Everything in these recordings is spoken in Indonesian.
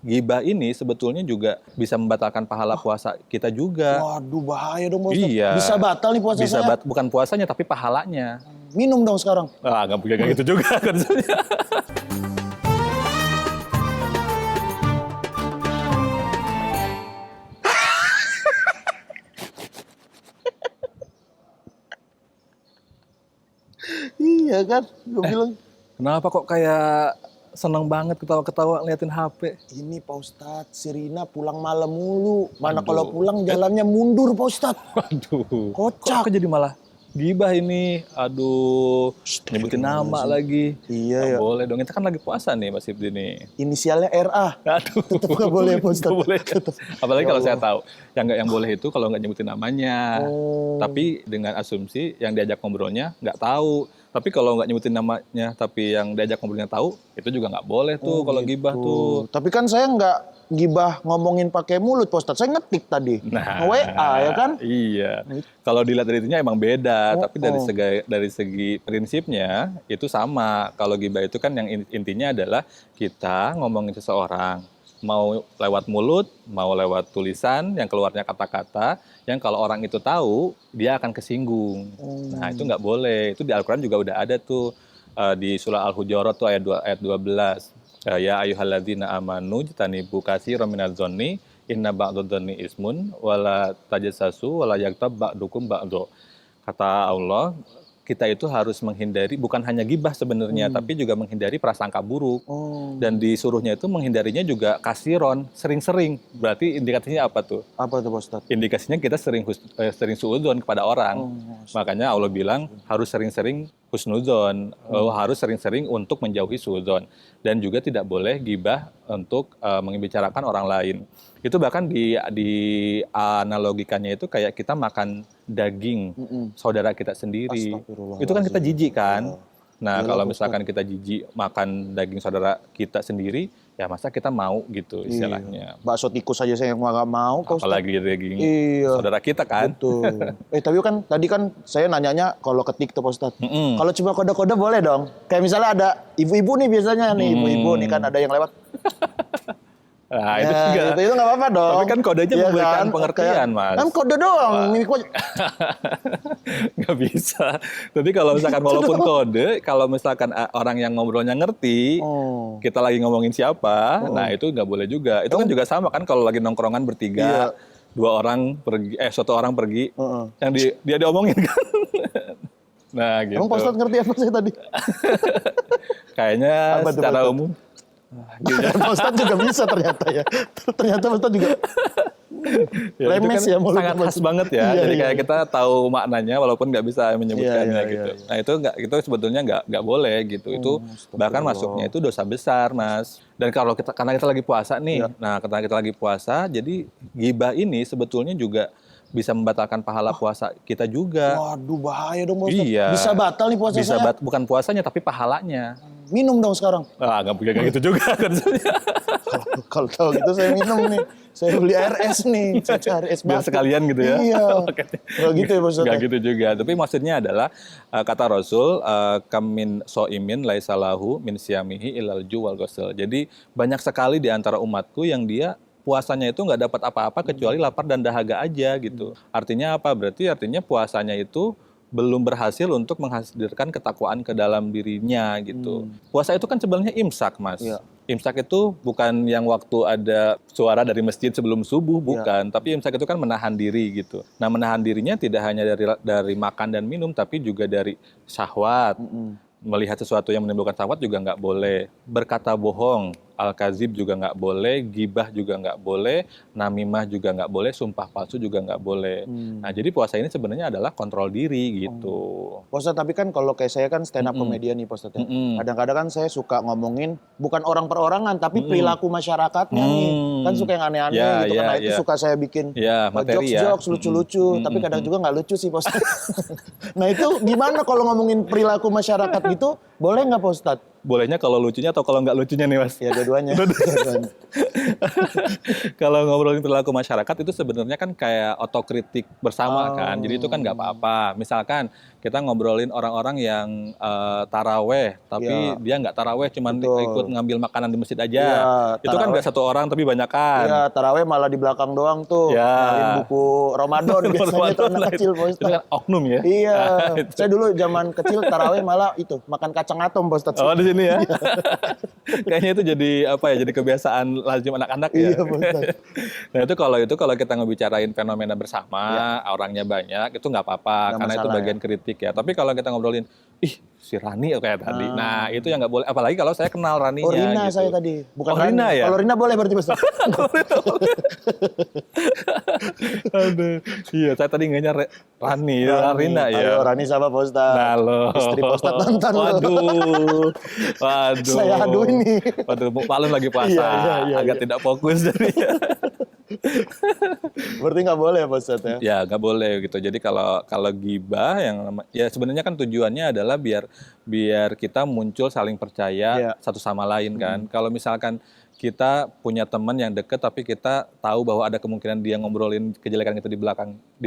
gibah ini sebetulnya juga bisa membatalkan pahala puasa kita juga. Waduh, bahaya dong Pak Ustadz. Iya. Bisa batal nih puasa Bisa saya. bukan puasanya tapi pahalanya. Minum dong sekarang. Nggak gitu juga konsepnya. Iya kan, gue bilang. Kenapa kok kayak seneng banget ketawa-ketawa ngeliatin HP? Ini Pak Ustadz, si Rina pulang malam mulu. Mana Aduh. kalau pulang jalannya mundur Pak Ustadz. Waduh. Kocak. Kok jadi malah gibah ini? Aduh. Nyebutin nama lagi. Iya ya. Nggak boleh dong. Kita kan lagi puasa nih Mas Ibdi nih. Inisialnya RA. Aduh. Tetap nggak boleh Pak Ustadz. Nggak boleh. Apalagi Ya kalau saya Allah. tahu. Yang boleh itu kalau nggak nyebutin namanya. Oh. Tapi dengan asumsi yang diajak ngobrolnya nggak tahu. Tapi kalau nggak nyebutin namanya, tapi yang diajak ngobrolnya tahu, itu juga nggak boleh tuh kalau gibah tuh. Tapi kan saya nggak gibah ngomongin pakai mulut Pak Ustadz. Saya ngetik tadi. Nah, WA ya kan? Iya. Kalau dilihat dari itunya emang beda, tapi dari segi prinsipnya itu sama. Kalau gibah itu kan yang intinya adalah kita ngomongin seseorang, mau lewat mulut, mau lewat tulisan, yang keluarnya kata-kata, yang kalau orang itu tahu, dia akan kesinggung. Nah, itu nggak boleh. Itu di Al-Quran juga udah ada tuh, di surah Al-Hujurat tuh ayat 12. Ya ayyuhalladzina amanu jtanibu katsiran minadz-dzanni inna ba'dadz-dzanni ismun wala tajassasu wala yaghtab ba'dukum ba'dza. Kata Allah, kita itu harus menghindari bukan hanya gibah sebenarnya, tapi juga menghindari prasangka buruk. Dan disuruhnya itu menghindarinya juga kasiron, sering-sering. Berarti indikasinya apa tuh? Apa tuh Pak Ustadz? Indikasinya kita sering suudzon kepada orang. Makanya Allah bilang harus sering-sering husnudzon, harus sering-sering untuk menjauhi suudzon. Dan juga tidak boleh gibah untuk membicarakan orang lain. Itu bahkan di analogikannya itu kayak kita makan daging saudara kita sendiri. Itu kan kita jijik kan? Nah, kalau misalkan kita jijik makan daging saudara kita sendiri, ya masa kita mau gitu istilahnya. Bakso tikus aja saya nggak mau Pak Ustadz. Apalagi daging saudara kita kan. Betul. Tapi kan tadi kan saya nanyanya kalau ketik tuh Pak Ustadz. Kalau cuma kode-kode boleh dong. Kayak misalnya ada ibu-ibu nih biasanya nih, ibu-ibu nih kan ada yang lewat. Nah, itu juga. Itu nggak apa-apa dong. Tapi kan kodenya Iya memberikan kan? pengertian, Mas. Kan kode doang. Nggak bisa. Tapi kalau misalkan walaupun kode, kalau misalkan orang yang ngobrolnya ngerti, kita lagi ngomongin siapa, nah itu nggak boleh juga. Itu kan juga sama kan kalau lagi nongkrongan bertiga, satu orang pergi, yang dia diomongin kan. Nah gitu. Emang Pak Ustadz ngerti apa saya tadi? Kayaknya secara umum. Pak Ustadz juga bisa ternyata ya. Ternyata Pak Ustadz juga lemes itu kan ya mulut sangat khas banget ya. Jadi kayak kita tahu maknanya walaupun nggak bisa menyebutkannya gitu. Nah itu sebetulnya nggak boleh gitu. Itu bahkan masuknya itu dosa besar, Mas. Dan kalau karena kita lagi puasa nih. Nah, karena kita lagi puasa, jadi gibah ini sebetulnya juga bisa membatalkan pahala puasa kita juga. Waduh, bahaya dong Pak Ustadz. Iya. Bisa batal nih puasa saya. Bukan puasanya tapi pahalanya. Minum dong sekarang. Nggak gitu juga konsepnya. Kalau tahu gitu saya minum nih. Saya beli RS nih. Saya cari es Biar batu. sekalian gitu ya. Iya. Nggak gitu ya Pak Ustadz. Nggak gitu juga. Tapi maksudnya adalah kata Rasul, kamin so'imin laisalahu min siyamihi ilal ju wal ghusl. Jadi banyak sekali di antara umatku yang dia puasanya itu nggak dapat apa-apa kecuali lapar dan dahaga aja gitu. Artinya apa? Berarti artinya puasanya itu belum berhasil untuk menghasilkan ketakwaan ke dalam dirinya gitu. Puasa itu kan sebenarnya imsak, Mas. Imsak itu bukan yang waktu ada suara dari masjid sebelum subuh, bukan. Tapi imsak itu kan menahan diri gitu. Nah, menahan dirinya tidak hanya dari makan dan minum, tapi juga dari syahwat. Melihat sesuatu yang menimbulkan syahwat juga nggak boleh. Berkata bohong, al-kazib juga nggak boleh, gibah juga nggak boleh, namimah juga nggak boleh, sumpah palsu juga nggak boleh. Nah, jadi puasa ini sebenarnya adalah kontrol diri gitu. Pak Ustadz, tapi kan kalau kayak saya kan stand up comedian nih Pak Ustadz ya. Kadang-kadang kan saya suka ngomongin bukan orang perorangan, tapi perilaku masyarakatnya nih. Kan suka yang aneh-aneh gitu kan. Nah, itu suka saya bikin jokes-jokes lucu-lucu. Tapi kadang juga nggak lucu sih Pak Ustadz. Nah, itu gimana kalau ngomongin perilaku masyarakat gitu, boleh nggak Pak Ustadz? Bolehnya kalau lucunya atau kalau nggak lucunya nih, Mas? Ya, dua-duanya. Kalau ngobrolin perilaku masyarakat itu sebenarnya kan kayak otokritik bersama kan. Jadi itu kan nggak apa-apa. Misalkan kita ngobrolin orang-orang yang taraweh, tapi dia nggak taraweh, cuman ikut ngambil makanan di masjid aja. Itu kan nggak satu orang, tapi banyakan. Iya, taraweh malah di belakang doang tuh, nyalin buku Ramadan biasanya tuh anak kecil, Pak Ustadz. Itu kan oknum ya? Iya, saya dulu zaman kecil taraweh malah itu, makan kacang atom, Pak Ustadz. Oh, di sini ya? Kayaknya itu jadi apa ya, jadi kebiasaan lazim anak-anak ya? Iya, Pak Ustadz. Nah itu kalau kita ngebicarain fenomena bersama, orangnya banyak, itu nggak apa-apa, karena itu bagian kritik ya. Tapi kalau kita ngobrolin, ih si Rani kayak tadi, nah itu yang nggak boleh. Apalagi kalau saya kenal Raninya. Oh, Rina gitu. saya tadi, bukan Rina ya? Kalau Rina boleh berarti, Mas. Aduh, iya saya tadi ngenya Rani, Rina ya. Ayo, Rani sama Pak Ustadz. Nah, Istri Pak Ustadz nonton. Waduh. Saya adu ini. Waduh, malam lagi puasa, agak tidak fokus jadinya. Berarti nggak boleh ya Pak Ustadz ya? Ya nggak boleh gitu. Jadi kalau gibah ya sebenarnya kan tujuannya adalah biar kita muncul saling percaya satu sama lain kan. Kalau misalkan kita punya teman yang deket tapi kita tahu bahwa ada kemungkinan dia ngobrolin kejelekan kita di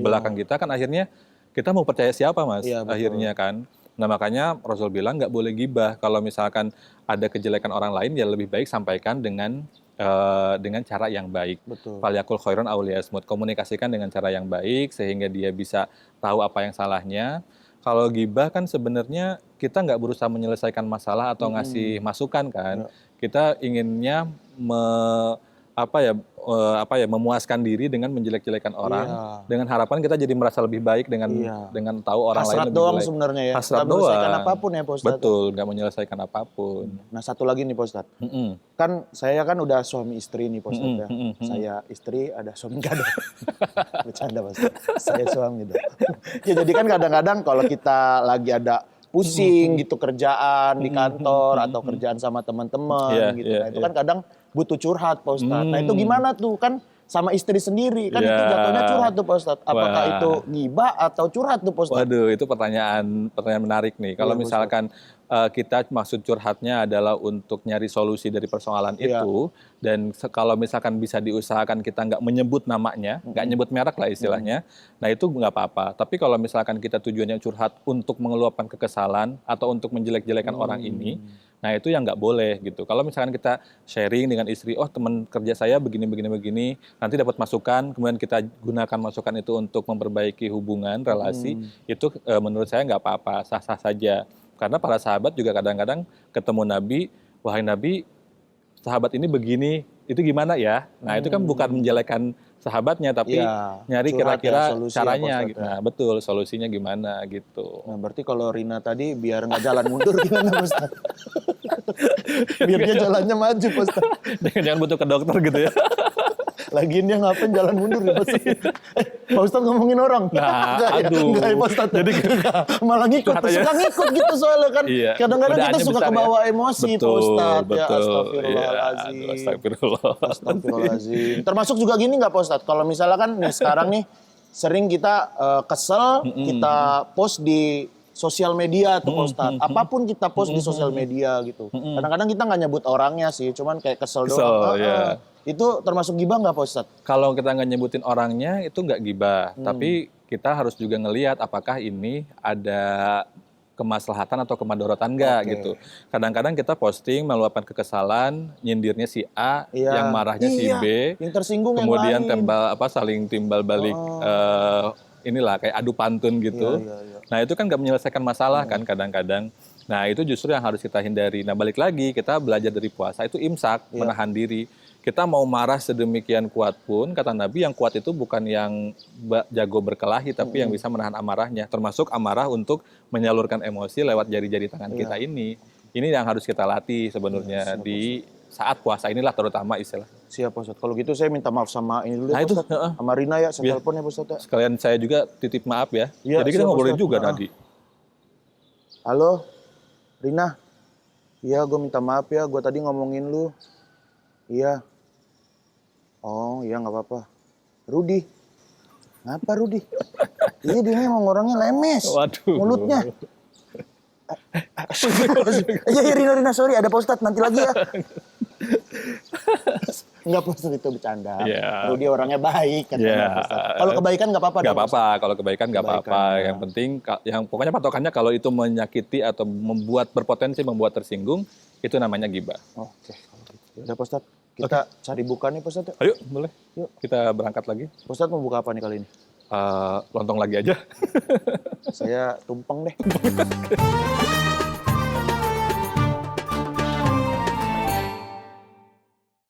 belakang kita kan akhirnya kita mau percaya siapa Mas? Akhirnya kan. Nah makanya Rasul bilang nggak boleh gibah. Kalau misalkan ada kejelekan orang lain ya lebih baik sampaikan dengan cara yang baik. Falyakul khairan aw liyasmut. Komunikasikan dengan cara yang baik sehingga dia bisa tahu apa yang salahnya. Kalau gibah kan sebenarnya kita nggak berusaha menyelesaikan masalah atau ngasih masukan kan. Kita inginnya memuaskan diri dengan menjelek-jelekan orang, dengan harapan kita jadi merasa lebih baik dengan tahu orang lain lebih baik. Hasrat doang jelek. sebenarnya ya. Hasrat nggak menyelesaikan apapun ya Pak Ustadz. Betul, nggak menyelesaikan apapun. Nah satu lagi nih Pak Ustadz. Kan saya kan udah suami istri nih Pak Ustadz ya. Saya istri, ada suami nggak ada. Bercanda Pak Ustadz. Saya suami gitu. Ya jadi kan kadang-kadang kalau kita lagi ada pusing gitu kerjaan di kantor atau kerjaan sama teman-teman gitu. Nah, itu kan kadang butuh curhat Pak Ustadz. Nah itu gimana tuh kan sama istri sendiri kan itu jatuhnya curhat tuh Pak Ustadz. Apakah itu gibah atau curhat tuh Pak Ustadz? Waduh itu pertanyaan menarik nih. Kalau misalkan kita maksud curhatnya adalah untuk nyari solusi dari persoalan itu dan kalau misalkan bisa diusahakan kita nggak menyebut namanya, nggak nyebut merek lah istilahnya, nah itu nggak apa-apa. Tapi kalau misalkan kita tujuannya curhat untuk mengeluapkan kekesalan atau untuk menjelek-jelekan orang ini, nah itu yang nggak boleh gitu. Kalau misalkan kita sharing dengan istri, oh teman kerja saya begini, nanti dapat masukan, kemudian kita gunakan masukan itu untuk memperbaiki hubungan, relasi, itu menurut saya nggak apa-apa, sah-sah saja. Karena para sahabat juga kadang-kadang ketemu Nabi, wahai Nabi, sahabat ini begini, itu gimana ya? Nah itu kan bukan menjelekkan sahabatnya, tapi nyari kira-kira caranya. Gitu. Nah betul, solusinya gimana gitu. Nah berarti kalau Rina tadi biar nggak jalan mundur gimana Pak Ustadz? Biar dia jalannya maju Pak Ustadz. Jangan butuh ke dokter gitu ya. Lagian dia ngapain jalan mundur ya Pak Ustadz? Pak Ustadz ngomongin orang. Nah, aduh. Enggak ya Pak Ustadz. Jadi malah ngikut. Suka ngikut gitu soalnya kan. Kadang-kadang kita suka kebawa emosi Pak Ustadz. Ya astagfirullahaladzim. Astagfirullahaladzim. Termasuk juga gini nggak Pak Ustadz? Kalau misalnya kan nih sekarang nih sering kita kesel, kita post di sosial media tuh Pak Ustadz. Apapun kita post di sosial media gitu. Kadang-kadang kita nggak nyebut orangnya sih, cuman kayak kesel doang. Itu termasuk gibah nggak Pak Ustadz? Kalau kita nggak nyebutin orangnya itu nggak gibah. Tapi kita harus juga ngelihat apakah ini ada kemaslahatan atau kemadorotan nggak gitu. Kadang-kadang kita posting meluapkan kekesalan, nyindirnya si A, yang marahnya si B. Yang tersinggung kemudian yang lain. saling timbal balik inilah kayak adu pantun gitu. Nah itu kan nggak menyelesaikan masalah kan kadang-kadang. Nah itu justru yang harus kita hindari. Nah balik lagi kita belajar dari puasa itu imsak, menahan diri. Kita mau marah sedemikian kuat pun, kata Nabi yang kuat itu bukan yang jago berkelahi, tapi yang bisa menahan amarahnya. Termasuk amarah untuk menyalurkan emosi lewat jari-jari tangan kita ini. Ini yang harus kita latih sebenarnya di saat puasa inilah terutama istilah. Siap Pak Ustadz. Kalau gitu saya minta maaf sama ini dulu ya Pak Ustadz. Sama Rina ya, saya telepon ya Pak Ustadz. Sekalian saya juga titip maaf ya. Jadi kita ngobrolin juga tadi. Halo, Rina. Iya, gue minta maaf ya. Gue tadi ngomongin lu. Iya. Oh, iya nggak apa-apa. Rudi. Ngapa Rudi? Iya dia emang orangnya lemes. Waduh. Mulutnya. Iya Rina sorry ada Pak Ustadz nanti lagi ya. Enggak, Pak Ustadz, itu bercanda. Yeah. Rudy orangnya baik katanya, Pak Ustadz. Kalau kebaikan nggak apa-apa. Nggak apa-apa, kalau kebaikan nggak apa-apa. Yang penting, yang pokoknya patokannya kalau itu menyakiti atau berpotensi membuat tersinggung, itu namanya ghibah. Oke, kalau gitu. Udah, Pak Ustadz, kita cari buka nih, Pak Ustadz. Ayo, boleh. Yuk, kita berangkat lagi. Pak Ustadz mau buka apa nih kali ini? Lontong lagi aja. Saya tumpeng deh.